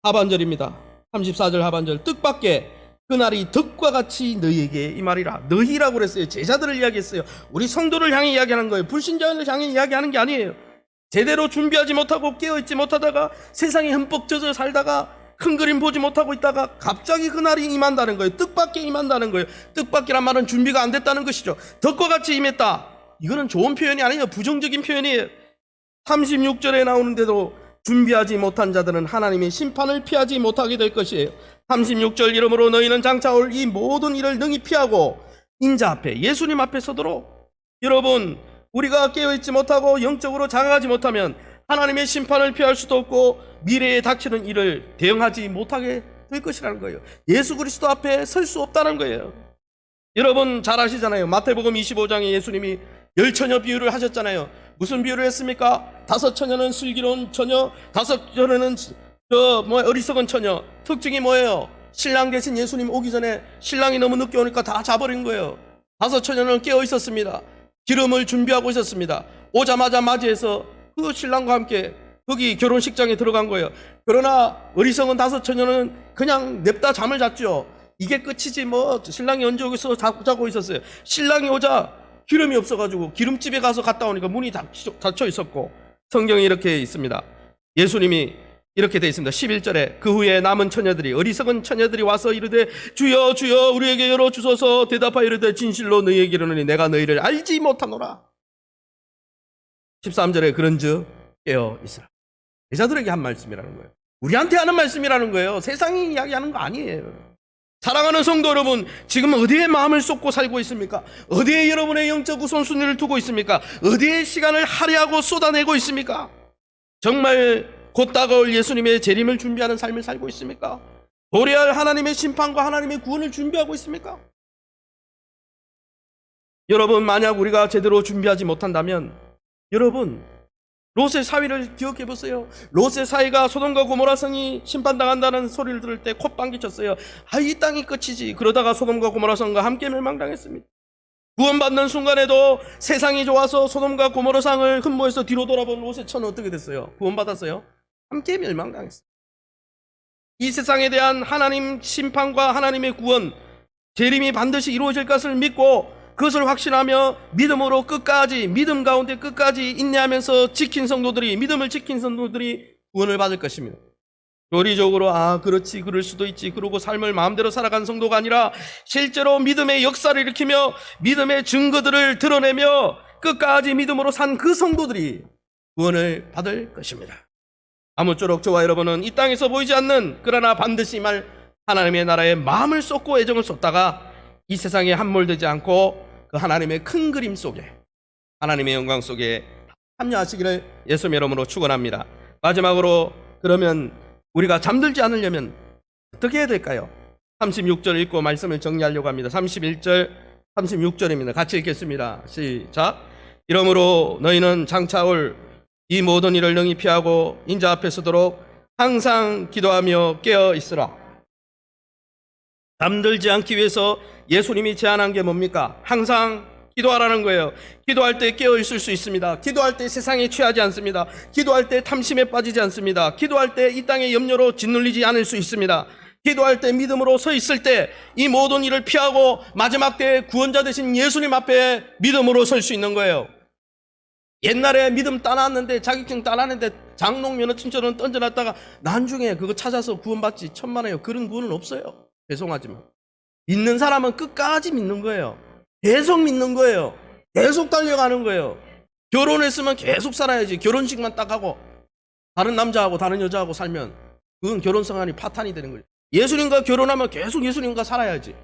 하반절입니다. 34절 하반절. 뜻밖의 그날이 덕과 같이 너희에게 임하리라. 너희라고 그랬어요. 제자들을 이야기했어요. 우리 성도를 향해 이야기하는 거예요. 불신자를 향해 이야기하는 게 아니에요. 제대로 준비하지 못하고 깨어있지 못하다가 세상에 흠뻑 젖어 살다가 큰 그림 보지 못하고 있다가 갑자기 그날이 임한다는 거예요. 뜻밖에 임한다는 거예요. 뜻밖이란 말은 준비가 안 됐다는 것이죠. 덕과 같이 임했다. 이거는 좋은 표현이 아니에요. 부정적인 표현이에요. 36절에 나오는데도 준비하지 못한 자들은 하나님의 심판을 피하지 못하게 될 것이에요. 36절 이러므로 너희는 장차 올 이 모든 일을 능히 피하고 인자 앞에, 예수님 앞에 서도록. 여러분, 우리가 깨어있지 못하고 영적으로 장악하지 못하면 하나님의 심판을 피할 수도 없고 미래에 닥치는 일을 대응하지 못하게 될 것이라는 거예요. 예수 그리스도 앞에 설 수 없다는 거예요. 여러분 잘 아시잖아요. 마태복음 25장에 예수님이 10처녀 비유를 하셨잖아요. 무슨 비유를 했습니까? 5처녀는 슬기로운 처녀, 5처녀는 어리석은 처녀. 특징이 뭐예요? 신랑 대신 예수님 오기 전에 신랑이 너무 늦게 오니까 다 자버린 거예요. 5처녀는 깨어 있었습니다. 기름을 준비하고 있었습니다. 오자마자 맞이해서 그 신랑과 함께 거기 결혼식장에 들어간 거예요. 그러나 어리석은 5처녀는 그냥 냅다 잠을 잤죠. 이게 끝이지 뭐 신랑이 언제 오겠어 자고 있었어요. 신랑이 오자 기름이 없어가지고 기름집에 가서 갔다 오니까 문이 닫혀 있었고, 성경에 이렇게 있습니다. 예수님이 이렇게 되어 있습니다. 11절에 그 후에 남은 처녀들이, 어리석은 처녀들이 와서 이르되 주여 주여 우리에게 열어주소서. 대답하여 이르되 진실로 너희에게 이르노니 내가 너희를 알지 못하노라. 13절에 그런즉 깨어 있으라. 제자들에게 한 말씀이라는 거예요. 우리한테 하는 말씀이라는 거예요. 세상이 이야기하는 거 아니에요. 사랑하는 성도 여러분, 지금 어디에 마음을 쏟고 살고 있습니까? 어디에 여러분의 영적 우선순위를 두고 있습니까? 어디에 시간을 할애하고 쏟아내고 있습니까? 정말 곧 다가올 예수님의 재림을 준비하는 삶을 살고 있습니까? 도래할 하나님의 심판과 하나님의 구원을 준비하고 있습니까? 여러분, 만약 우리가 제대로 준비하지 못한다면, 여러분 롯의 사위를 기억해 보세요. 롯의 사위가 소돔과 고모라 성이 심판당한다는 소리를 들을 때 콧방귀 쳤어요. 이 땅이 끝이지. 그러다가 소돔과 고모라 성과 함께 멸망당했습니다. 구원받는 순간에도 세상이 좋아서 소돔과 고모라 성을 흠모해서 뒤로 돌아본 롯의 처는 어떻게 됐어요? 구원받았어요? 함께 멸망당했어요. 이 세상에 대한 하나님 심판과 하나님의 구원, 재림이 반드시 이루어질 것을 믿고 그것을 확신하며 믿음으로 끝까지, 믿음 가운데 끝까지 인내하면서 지킨 성도들이, 믿음을 지킨 성도들이 구원을 받을 것입니다. 교리적으로 그렇지, 그럴 수도 있지 그러고 삶을 마음대로 살아간 성도가 아니라 실제로 믿음의 역사를 일으키며 믿음의 증거들을 드러내며 끝까지 믿음으로 산 그 성도들이 구원을 받을 것입니다. 아무쪼록 저와 여러분은 이 땅에서 보이지 않는, 그러나 반드시 말 하나님의 나라에 마음을 쏟고 애정을 쏟다가 이 세상에 함몰되지 않고 그 하나님의 큰 그림 속에, 하나님의 영광 속에 참여하시기를 예수님의 이름으로 축원합니다. 마지막으로, 그러면 우리가 잠들지 않으려면 어떻게 해야 될까요? 36절 읽고 말씀을 정리하려고 합니다. 31절 36절입니다. 같이 읽겠습니다. 시작. 이러므로 너희는 장차 올 이 모든 일을 능히 피하고 인자 앞에 서도록 항상 기도하며 깨어 있으라. 잠들지 않기 위해서 예수님이 제안한 게 뭡니까? 항상 기도하라는 거예요. 기도할 때 깨어 있을 수 있습니다. 기도할 때 세상에 취하지 않습니다. 기도할 때 탐심에 빠지지 않습니다. 기도할 때 이 땅의 염려로 짓눌리지 않을 수 있습니다. 기도할 때 믿음으로 서 있을 때 이 모든 일을 피하고 마지막 때에 구원자 되신 예수님 앞에 믿음으로 설 수 있는 거예요. 옛날에 믿음 따놨는데, 자격증 따놨는데 장롱 면허증처럼 던져놨다가 나중에 그거 찾아서 구원받지 천만에요. 그런 구원은 없어요. 죄송하지만 믿는 사람은 끝까지 믿는 거예요. 계속 믿는 거예요. 계속 달려가는 거예요. 결혼했으면 계속 살아야지. 결혼식만 딱 하고 다른 남자하고 다른 여자하고 살면 그건 결혼 생활이 파탄이 되는 거예요. 예수님과 결혼하면 계속 예수님과 살아야지.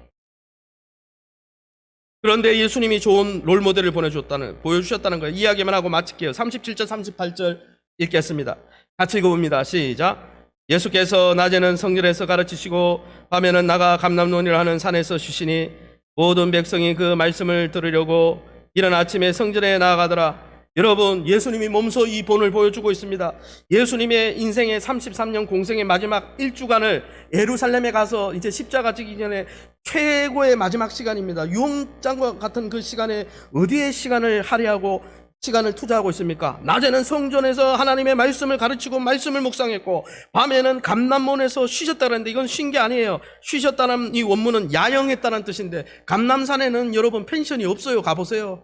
그런데 예수님이 좋은 롤모델을 보여주셨다는 거예요. 이야기만 하고 마칠게요. 37절 38절 읽겠습니다. 같이 읽어봅니다. 시작. 예수께서 낮에는 성전에서 가르치시고 밤에는 나가 감람론이라 하는 산에서 쉬시니 모든 백성이 그 말씀을 들으려고 이른 아침에 성전에 나아가더라. 여러분, 예수님이 몸소 이 본을 보여주고 있습니다. 예수님의 인생의 33년 공생의 마지막 1주간을 예루살렘에 가서 이제 십자가 지기 전에 최고의 마지막 시간입니다. 유언장과 같은 그 시간에 어디에 시간을 할애하고 시간을 투자하고 있습니까? 낮에는 성전에서 하나님의 말씀을 가르치고 말씀을 묵상했고 밤에는 감람몬에서 쉬셨다 그랬는데 이건 쉰 게 아니에요. 쉬셨다는 이 원문은 야영했다는 뜻인데 감람산에는 여러분 펜션이 없어요. 가보세요.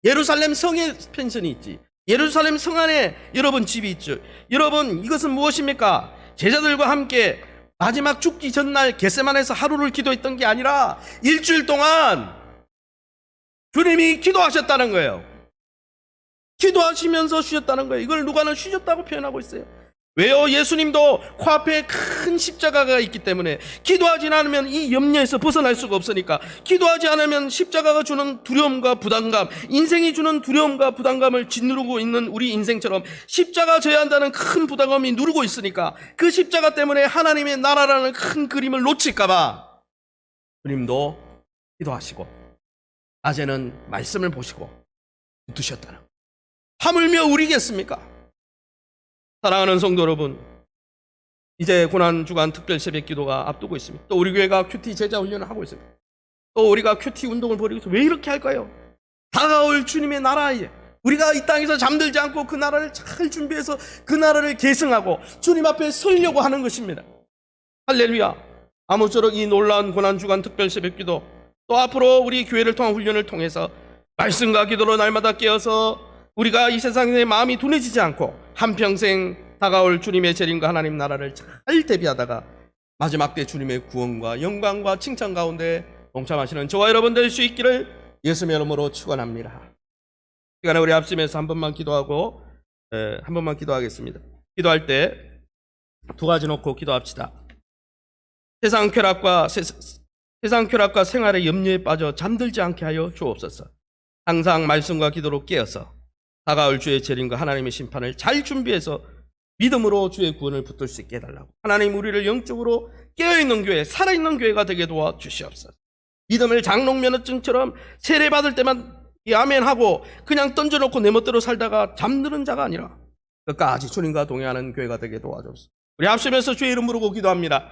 예루살렘 성에 펜션이 있지. 예루살렘 성 안에 여러분 집이 있죠. 여러분, 이것은 무엇입니까? 제자들과 함께 마지막 죽기 전날 겟세마네에서 하루를 기도했던 게 아니라 일주일 동안 주님이 기도하셨다는 거예요. 기도하시면서 쉬셨다는 거예요. 이걸 누가는 쉬셨다고 표현하고 있어요. 왜요? 예수님도 코앞에 큰 십자가가 있기 때문에 기도하지 않으면 이 염려에서 벗어날 수가 없으니까 기도하지 않으면 십자가가 주는 두려움과 부담감, 인생이 주는 두려움과 부담감을 짓누르고 있는 우리 인생처럼 십자가 져야 한다는 큰 부담감이 누르고 있으니까 그 십자가 때문에 하나님의 나라라는 큰 그림을 놓칠까 봐 주님도 기도하시고 낮에는 말씀을 보시고 붙으셨다는 거예요. 하물며 우리겠습니까? 사랑하는 성도 여러분, 이제 고난주간 특별 새벽 기도가 앞두고 있습니다. 또 우리 교회가 큐티 제자 훈련을 하고 있습니다. 또 우리가 큐티 운동을 벌이고 있어요. 왜 이렇게 할까요? 다가올 주님의 나라에 우리가 이 땅에서 잠들지 않고 그 나라를 잘 준비해서 그 나라를 계승하고 주님 앞에 서려고 하는 것입니다. 할렐루야. 아무쪼록 이 놀라운 고난주간 특별 새벽 기도, 또 앞으로 우리 교회를 통한 훈련을 통해서 말씀과 기도로 날마다 깨어서 우리가 이 세상에 마음이 둔해지지 않고 한평생 다가올 주님의 재림과 하나님 나라를 잘 대비하다가 마지막 때 주님의 구원과 영광과 칭찬 가운데 동참하시는 저와 여러분 될 수 있기를 예수님의 이름으로 축원합니다. 시간에 우리 앞심에서 한 번만 기도하겠습니다. 기도할 때 두 가지 놓고 기도합시다. 세상 쾌락과 생활의 염려에 빠져 잠들지 않게 하여 주옵소서. 항상 말씀과 기도로 깨어서 다가올 주의 재림과 하나님의 심판을 잘 준비해서 믿음으로 주의 구원을 붙들 수 있게 해달라고. 하나님, 우리를 영적으로 깨어있는 교회, 살아있는 교회가 되게 도와주시옵소서. 믿음을 장롱 면허증처럼 세례받을 때만 아멘하고 그냥 던져놓고 내 멋대로 살다가 잠드는 자가 아니라 끝까지 주님과 동행하는 교회가 되게 도와주옵소서. 우리 합심해서 주의 이름 부르고 기도합니다.